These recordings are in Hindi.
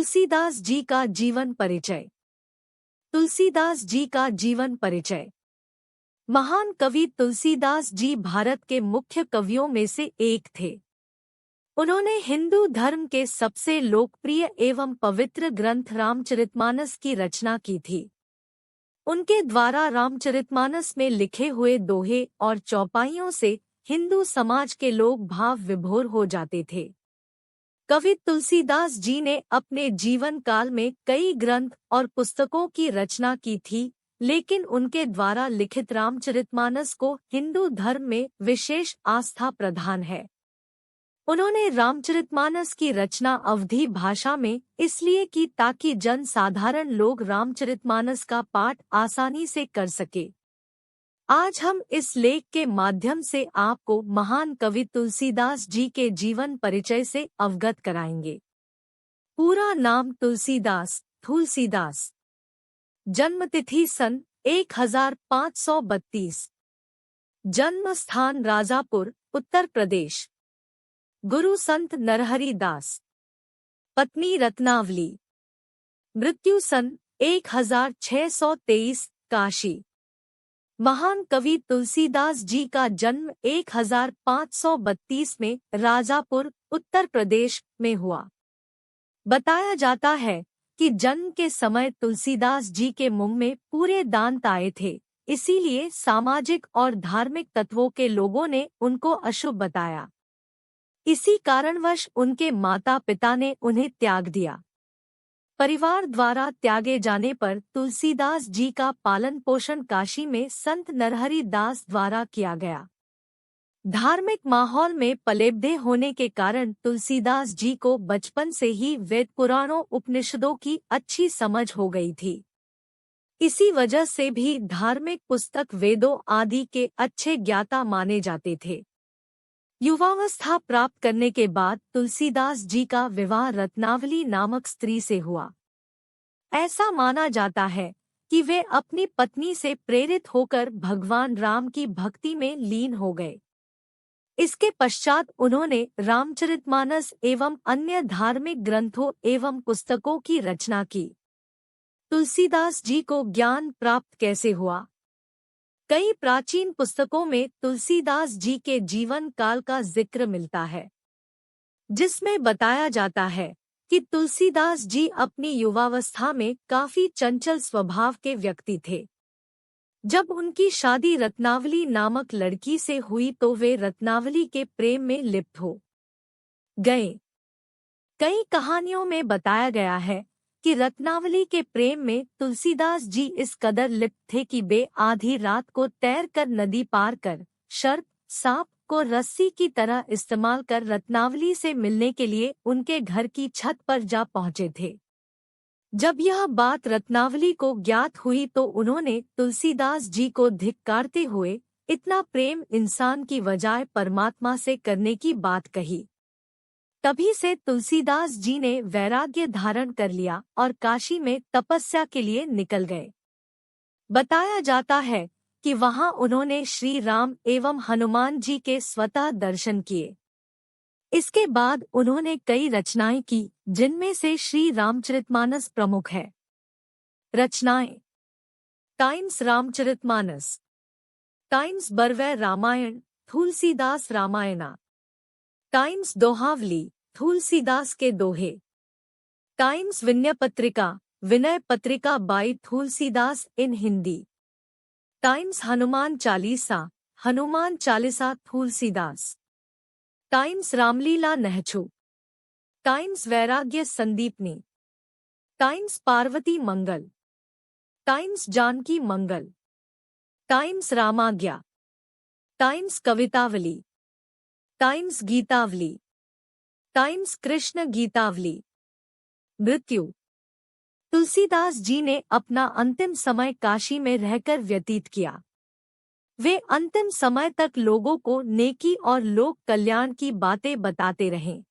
तुलसीदास जी का जीवन परिचय। तुलसीदास जी का जीवन परिचय। महान कवि तुलसीदास जी भारत के मुख्य कवियों में से एक थे। उन्होंने हिंदू धर्म के सबसे लोकप्रिय एवं पवित्र ग्रंथ रामचरितमानस की रचना की थी। उनके द्वारा रामचरितमानस में लिखे हुए दोहे और चौपाइयों से हिंदू समाज के लोग भाव विभोर हो जाते थे। कवि तुलसीदास जी ने अपने जीवन काल में कई ग्रंथ और पुस्तकों की रचना की थी, लेकिन उनके द्वारा लिखित रामचरितमानस को हिंदू धर्म में विशेष आस्था प्रदान है। उन्होंने रामचरितमानस की रचना अवधी भाषा में इसलिए की ताकि जन साधारण लोग रामचरितमानस का पाठ आसानी से कर सके। आज हम इस लेख के माध्यम से आपको महान कवि तुलसीदास जी के जीवन परिचय से अवगत कराएंगे। पूरा नाम तुलसीदास तुलसीदास। जन्मतिथि सन 1532। जन्म स्थान राजापुर, उत्तर प्रदेश। गुरु संत नरहरि दास। पत्नी रत्नावली। मृत्यु सन 1623, काशी। महान कवि तुलसीदास जी का जन्म 1532 में राजापुर, उत्तर प्रदेश में हुआ। बताया जाता है कि जन्म के समय तुलसीदास जी के मुंह में पूरे दांत आए थे, इसीलिए सामाजिक और धार्मिक तत्वों के लोगों ने उनको अशुभ बताया। इसी कारणवश उनके माता पिता ने उन्हें त्याग दिया। परिवार द्वारा त्यागे जाने पर तुलसीदास जी का पालन पोषण काशी में संत नरहरि दास द्वारा किया गया। धार्मिक माहौल में पलेबढ़े होने के कारण तुलसीदास जी को बचपन से ही वेद पुराणों उपनिषदों की अच्छी समझ हो गई थी। इसी वजह से भी धार्मिक पुस्तक वेदों आदि के अच्छे ज्ञाता माने जाते थे। युवावस्था प्राप्त करने के बाद तुलसीदास जी का विवाह रत्नावली नामक स्त्री से हुआ। ऐसा माना जाता है कि वे अपनी पत्नी से प्रेरित होकर भगवान राम की भक्ति में लीन हो गए। इसके पश्चात उन्होंने रामचरितमानस एवं अन्य धार्मिक ग्रंथों एवं पुस्तकों की रचना की। तुलसीदास जी को ज्ञान प्राप्त कैसे हुआ? कई प्राचीन पुस्तकों में तुलसीदास जी के जीवन काल का जिक्र मिलता है, जिसमें बताया जाता है कि तुलसीदास जी अपनी युवावस्था में काफी चंचल स्वभाव के व्यक्ति थे। जब उनकी शादी रत्नावली नामक लड़की से हुई तो वे रत्नावली के प्रेम में लिप्त हो गए। कई कहानियों में बताया गया है कि रत्नावली के प्रेम में तुलसीदास जी इस कदर लिप्त थे कि वे आधी रात को तैरकर नदी पार कर सर्प सांप को रस्सी की तरह इस्तेमाल कर रत्नावली से मिलने के लिए उनके घर की छत पर जा पहुंचे थे। जब यह बात रत्नावली को ज्ञात हुई तो उन्होंने तुलसीदास जी को धिक्कारते हुए इतना प्रेम इंसान की बजाय परमात्मा से करने की बात कही। तभी से तुलसीदास जी ने वैराग्य धारण कर लिया और काशी में तपस्या के लिए निकल गए। बताया जाता है कि वहां उन्होंने श्री राम एवं हनुमान जी के स्वतः दर्शन किए। इसके बाद उन्होंने कई रचनाएं की, जिनमें से श्री रामचरितमानस प्रमुख है। रचनाएं: times Ramcharitmanas, times Barvai Ramayan, Tulsidas Ramayana, times Dohavali, Tulsidas के दोहे, times Vinay Patrika, Vinay Patrika by Tulsidas in Hindi, times Hanuman Chalisa, Hanuman Chalisa Tulsidas, times Ramlila Nahchhu, times Vairagya Sandipani, times Parvati Mangal, times Janaki Mangal, times Ramagya, times Kavitavali, times Gitavali, times Krishna Gitavali. मृत्यु: तुलसीदास जी ने अपना अंतिम समय काशी में रहकर व्यतीत किया। वे अंतिम समय तक लोगों को नेकी और लोक कल्याण की बातें बताते रहे।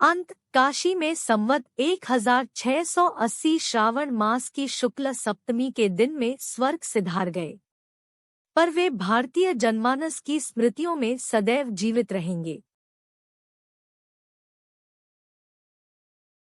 काशी में संवत 1680 श्रावण मास की शुक्ल सप्तमी के दिन में स्वर्ग सिधार गए, पर वे भारतीय जनमानस की स्मृतियों में सदैव जीवित रहेंगे।